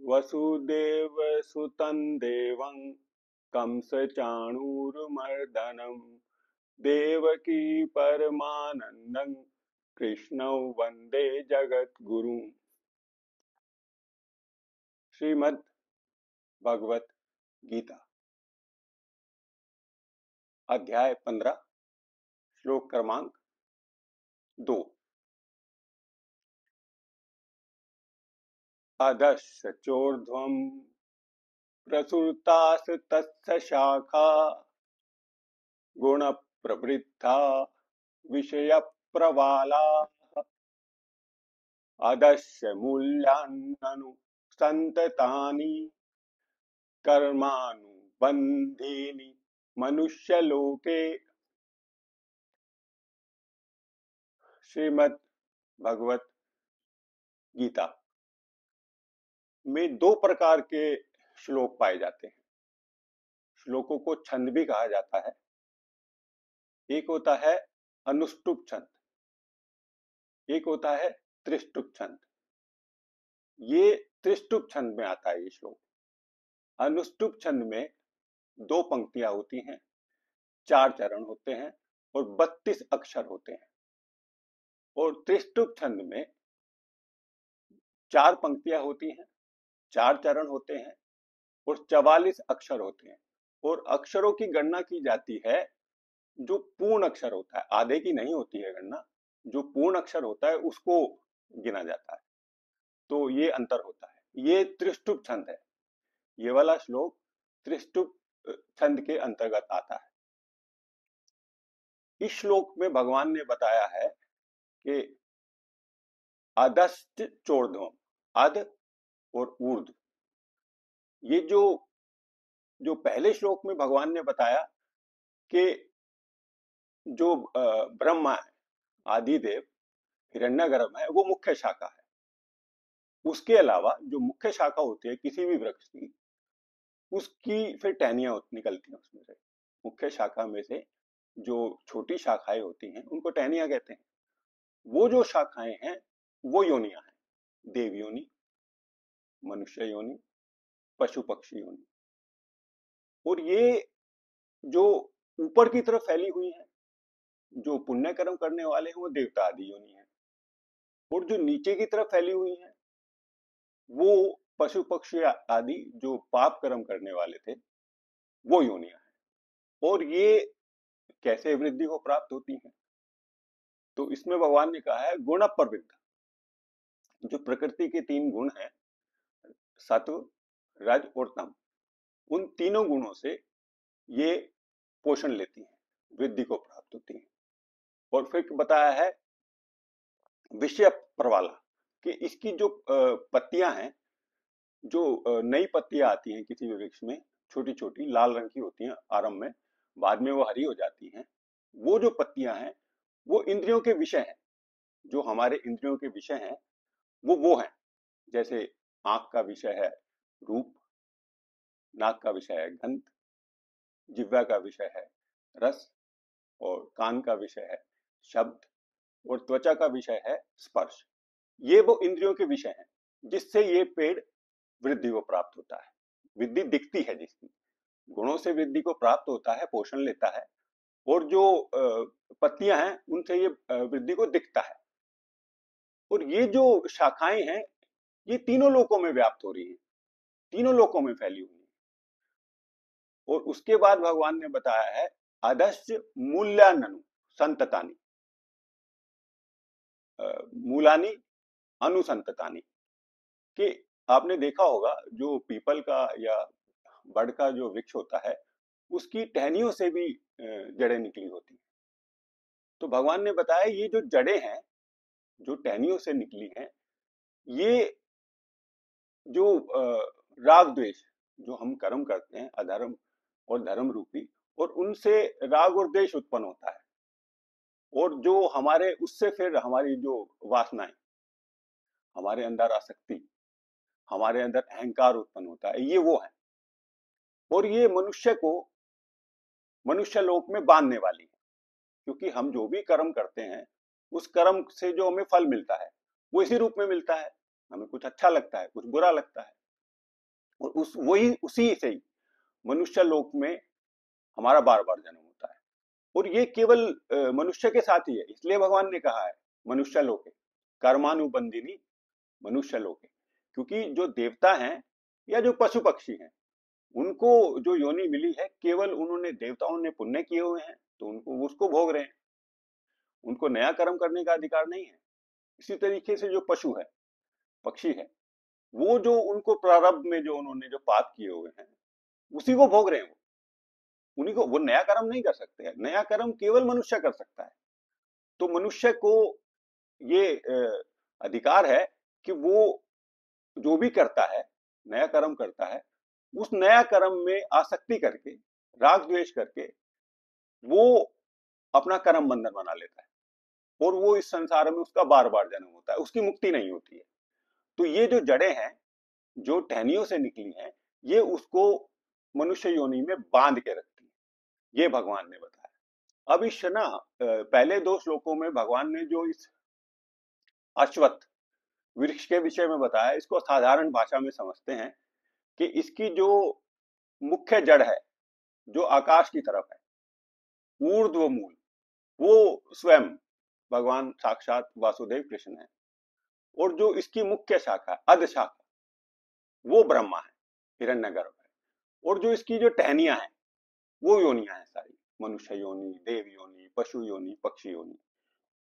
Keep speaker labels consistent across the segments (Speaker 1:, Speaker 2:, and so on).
Speaker 1: वसुदेव सुतं देवं कंसचाणूरमर्दनं देवकी परमानन्दं कृष्णौ वन्दे जगद्गुरुं। श्रीमद् भगवत गीता अध्याय 15 श्लोक क्रमांक 2। अधश्च चोर्ध्वं प्रसुतास्तस्य शाखा गुणप्रवृद्धा विषयप्रवालाः अधश्च मूल्यान्ननु संततानि कर्मानुबन्धीनि मनुष्यलोके। श्रीमद् भगवत गीता में दो प्रकार के श्लोक पाए जाते हैं। श्लोकों को छंद भी कहा जाता है। एक होता है अनुष्टुप छंद, एक होता है त्रिष्टुप छंद। ये त्रिष्टुप छंद में आता है ये श्लोक। अनुष्टुप छंद में दो पंक्तियां होती हैं, 4 चरण होते हैं और 32 अक्षर होते हैं। और त्रिष्टुप छंद में 4 पंक्तियां होती हैं, 4 चरण होते हैं और 44 अक्षर होते हैं। और अक्षरों की गणना की जाती है जो पूर्ण अक्षर होता है, आधे की नहीं होती है गणना। जो पूर्ण अक्षर होता है उसको गिना जाता है। तो ये अंतर होता है। ये त्रिष्टुप छंद है। ये वाला श्लोक त्रिष्टुप छंद के अंतर्गत आता है। इस श्लोक में भगवान ने बताया है कि अधश्च चोर्ध्वम, अध और ऊर्ध्व। ये जो पहले श्लोक में भगवान ने बताया कि जो ब्रह्मा है, आदिदेव, हिरण्यगर्भ है, वो मुख्य शाखा है। उसके अलावा जो मुख्य शाखा होती है किसी भी वृक्ष की, उसकी फिर टहनियां निकलती हैं उसमें से। मुख्य शाखा में से जो छोटी शाखाएं होती हैं उनको टहनियां कहते हैं। वो जो शाखाएं हैं वो योनियां हैं, देव योनि, मनुष्य योनि, पशु पक्षी योनि। और ये जो ऊपर की तरफ फैली हुई है, जो पुण्य कर्म करने वाले हैं वो देवता आदि योनि है। और जो नीचे की तरफ फैली हुई है वो पशु पक्षी आदि जो पाप कर्म करने वाले थे वो योनियां हैं। और ये कैसे वृद्धि को प्राप्त होती हैं? तो इसमें भगवान ने कहा है गुण प्रवृत्त। जो प्रकृति के 3 गुण हैं, सत्व, रज और तम, उन तीनों गुणों से ये पोषण लेती हैं, वृद्धि को प्राप्त होती हैं। और फिर बताया है विषय प्रवाला, कि इसकी जो पत्तियां हैं, जो नई पत्तियां आती हैं किसी भी वृक्ष में, छोटी छोटी लाल रंग की होती हैं आरंभ में, बाद में वो हरी हो जाती हैं। वो जो पत्तियां हैं वो इंद्रियों के विषय हैं। जो हमारे इंद्रियों के विषय हैं वो हैं। जैसे आंख का विषय है रूप, नाक का विषय है गंध, जिह्वा का विषय है रस, और कान का विषय है शब्द, और त्वचा का विषय है स्पर्श। ये वो इंद्रियों के विषय हैं जिससे ये पेड़ वृद्धि को प्राप्त होता है। वृद्धि दिखती है जिसकी, गुणों से वृद्धि को प्राप्त होता है, पोषण लेता है। और जो पत्तियां हैं उनसे ये वृद्धि को दिखता है। और ये जो शाखाएं हैं ये तीनों लोकों में व्याप्त हो रही है, तीनों लोकों में फैली हुई है। और उसके बाद भगवान ने बताया है अधश्च मूल्यान्ननु संततानि, मूलानी अनुसंततानि। कि आपने देखा होगा जो पीपल का या बड़ का जो वृक्ष होता है उसकी टहनियों से भी जड़ें निकली होती हैं। तो भगवान ने बताया ये जो जड़ें हैं, जो टहनियों से निकली हैं, ये जो राग द्वेष, जो हम कर्म करते हैं अधर्म और धर्म रूपी, और उनसे राग और द्वेष उत्पन्न होता है। और जो हमारे उससे फिर हमारी जो वासनाएं, हमारे अंदर आसक्ति, हमारे अंदर अहंकार उत्पन्न होता है, ये वो है। और ये मनुष्य को मनुष्य लोक में बांधने वाली है। क्योंकि हम जो भी कर्म करते हैं उस कर्म से जो हमें फल मिलता है वो इसी रूप में मिलता है। हमें कुछ अच्छा लगता है, कुछ बुरा लगता है। और उस वही उसी से ही मनुष्य लोक में हमारा बार बार जन्म होता है। और ये केवल मनुष्य के साथ ही है, इसलिए भगवान ने कहा है मनुष्य लोके कर्मानुबंधिनी मनुष्य लोके। क्योंकि जो देवता हैं या जो पशु पक्षी हैं, उनको जो योनि मिली है केवल उन्होंने देवताओं ने पुण्य किए हुए हैं तो उनको उसको भोग रहे हैं, उनको नया कर्म करने का अधिकार नहीं है। इसी तरीके से जो पशु है, पक्षी है, वो जो उनको प्रारब्ध में जो उन्होंने जो पाप किए हुए हैं उसी को भोग रहे हैं। वो उन्हीं को, वो नया कर्म नहीं कर सकते हैं, नया कर्म केवल मनुष्य कर सकता है। तो मनुष्य को ये अधिकार है कि वो जो भी करता है, नया कर्म करता है, उस नया कर्म में आसक्ति करके, राग द्वेष करके वो अपना कर्म बंधन बना लेता है और वो इस संसार में उसका बार बार जन्म होता है, उसकी मुक्ति नहीं होती है। तो ये जो जड़ें हैं जो टहनियों से निकली हैं, ये उसको मनुष्य योनि में बांध के रखती है, ये भगवान ने बताया। अब इस ना पहले दो श्लोकों में भगवान ने जो इस अश्वत्थ वृक्ष के विषय में बताया, इसको साधारण भाषा में समझते हैं कि इसकी जो मुख्य जड़ है जो आकाश की तरफ है, ऊर्ध्व मूल, वो स्वयं भगवान साक्षात वासुदेव कृष्ण है। और जो इसकी मुख्य शाखा अध शाखा वो ब्रह्मा है, हिरण्यगर्भ है। और जो इसकी जो टहनियां हैं वो योनियां हैं सारी, मनुष्य योनि, देव योनि, पशु योनि, पक्षी योनि।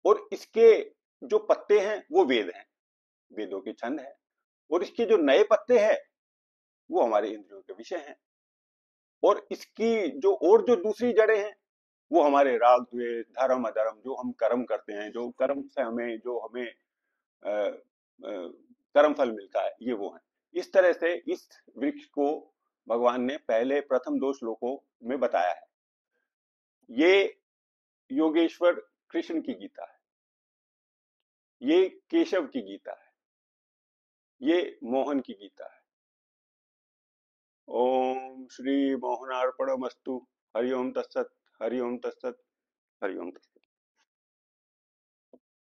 Speaker 1: और इसके जो पत्ते हैं वो वेद हैं, वेदों के छंद है। और इसके जो नए पत्ते हैं वो हमारे इंद्रियों के विषय हैं। और इसकी जो और जो दूसरी जड़ें हैं वो हमारे राग द्वेष धर्म अधर्म, जो हम कर्म करते हैं, जो कर्म से हमें जो हमें अ, अ, कर्म फल मिलता है, ये वो है। इस तरह से इस वृक्ष को भगवान ने पहले प्रथम दो श्लोकों में बताया है। ये योगेश्वर कृष्ण की गीता है, ये केशव की गीता है, ये मोहन की गीता है। ओम श्री मोहनार्पणमस्तु। हरि ओम तत्सत, हरि ओम तत्सत, हरि ओम तत्सत।